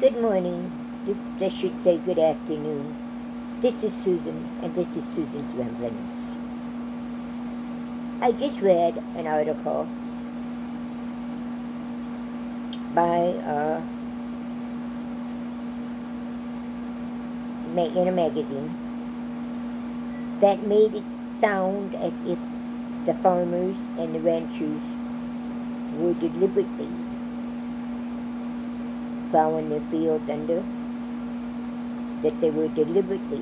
Good morning. I should say good afternoon. This is Susan, and this is Susan's Ramblings. I just read an article by in a magazine that made it sound as if the farmers and the ranchers were deliberately plowing their fields under, that they were deliberately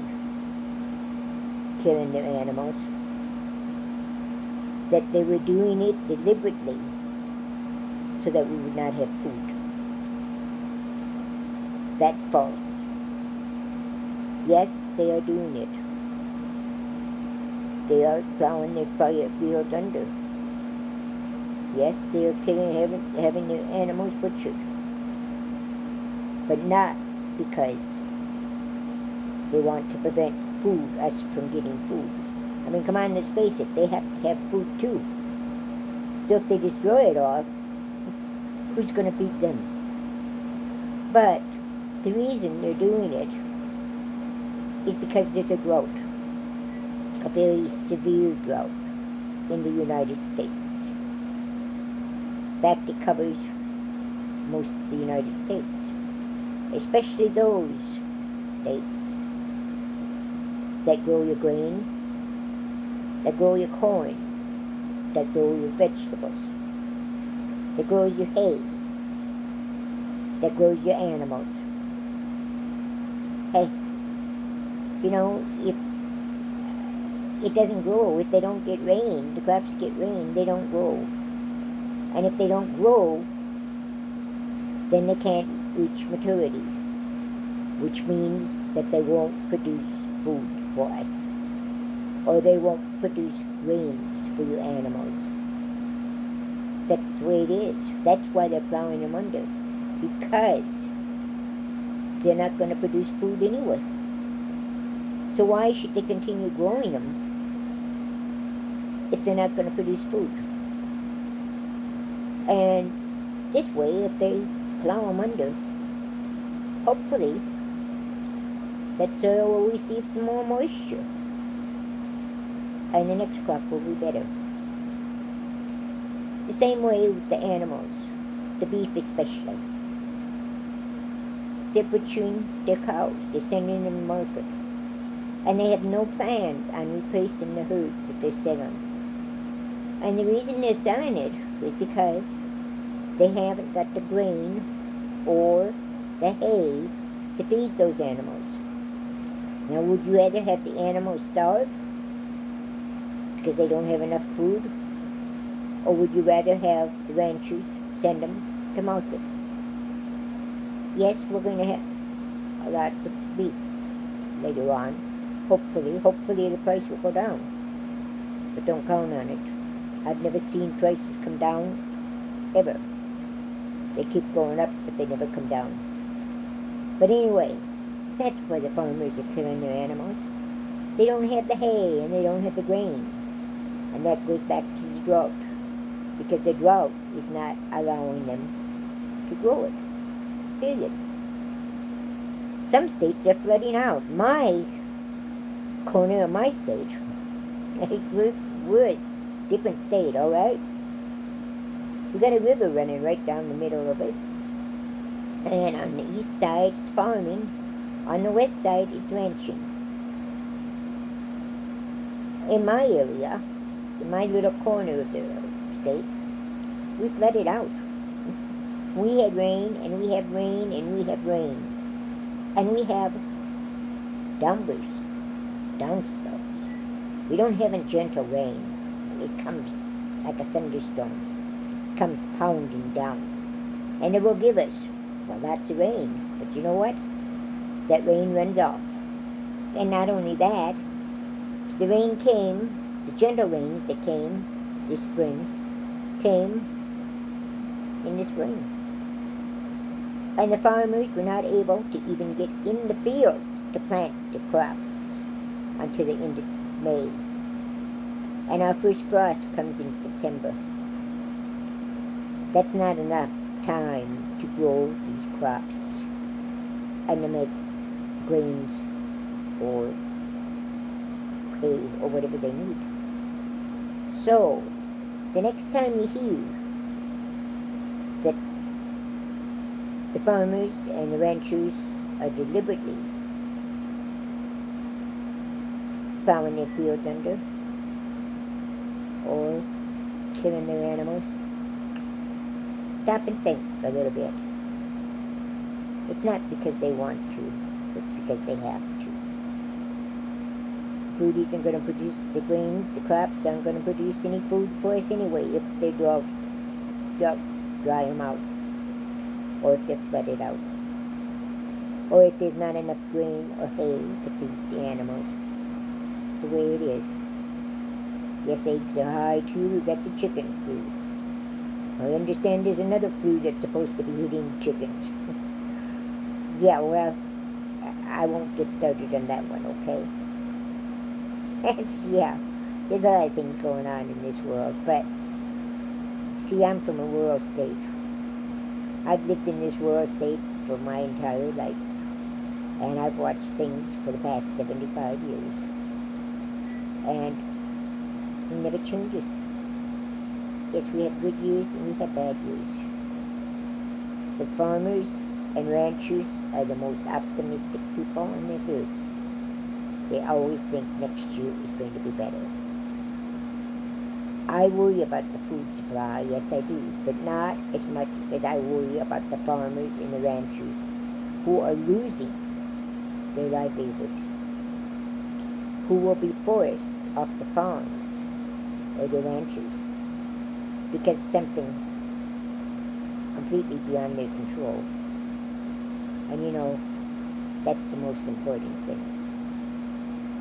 killing their animals, that they were doing it deliberately so that we would not have food. That's false. Yes, they are doing it. They are plowing their fire fields under. Yes, they are having their animals butchered. But not because they want to prevent us from getting food. I mean, come on, let's face it, they have to have food too. So if they destroy it all, who's going to feed them? But the reason they're doing it is because there's a drought, a very severe drought in the United States. In fact, it covers most of the United States, especially those states that grow your grain, that grow your corn, that grow your vegetables, that grows your hay, that grows your animals. Hey, you know, if it doesn't grow, if they don't get rain, the crops get rain, they don't grow. And if they don't grow, then they can't reach maturity, which means that they won't produce food for us, or they won't produce grains for your animals. That's the way it is. That's why they're plowing them under, because they're not going to produce food anyway. So why should they continue growing them if they're not going to produce food? And this way, if they plow them under, hopefully that soil will receive some more moisture, and the next crop will be better. The same way with the animals, the beef especially. They're butchering their cows, they're sending them to market, and they have no plans on replacing the herds that they're selling. And the reason they're selling it is because they haven't got the grain or the hay to feed those animals. Now, would you rather have the animals starve because they don't have enough food? Or would you rather have the ranchers send them to market? Yes, we're going to have a lot of beef later on. Hopefully the price will go down. But don't count on it. I've never seen prices come down, ever. They keep going up, but they never come down. But anyway, that's why the farmers are killing their animals. They don't have the hay, and they don't have the grain. And that goes back to the drought, because the drought is not allowing them to grow it. Period. Some states are flooding out. My corner of my state, we're a different state, all right? We got a river running right down the middle of us. And on the east side, it's farming. On the west side, it's ranching. In my area, in my little corner of the state, we flooded out. We had rain, and we have rain, and we have rain. And we have downbursts, downspouts. We don't have a gentle rain. It comes like a thunderstorm. It comes pounding down. And it will give us, well, lots of rain. But you know what? That rain runs off. And not only that, the rain came, the gentle rains that came this spring, came in the spring. And the farmers were not able to even get in the field to plant the crops until the end of May. And our first frost comes in September. That's not enough time to grow these crops. and to make grains or hay or whatever they need. So, the next time you hear that the farmers and the ranchers are deliberately plowing their fields under or killing their animals, stop and think a little bit. It's not because they want to, it's because they have to. The food isn't going to produce, the grains, the crops aren't going to produce any food for us anyway if they dry them out, or if they're flooded out, or if there's not enough grain or hay to feed the animals. The way it is. Yes, eggs are high too. We got the chicken food. I understand there's another food that's supposed to be hitting chickens. Yeah, well, I won't get started on that one, okay? And yeah, there's a lot of things going on in this world, but see, I'm from a rural state. I've lived in this rural state for my entire life, and I've watched things for the past 75 years, and it never changes. Yes, we have good years and we have bad years. The farmers and ranchers are the most optimistic people on this earth. They always think next year is going to be better. I worry about the food supply, yes I do, but not as much as I worry about the farmers and the ranchers who are losing their livelihood, who will be forced off the farm or the ranchers because something completely beyond their control. And you know, that's the most important thing.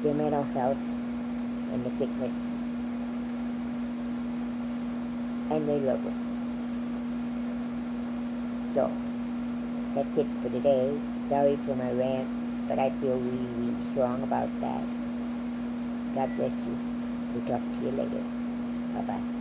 Their mental health and the fitness and their lover. So, that's it for today. Sorry for my rant, but I feel really, really strong about that. God bless you. We'll talk to you later. Bye-bye.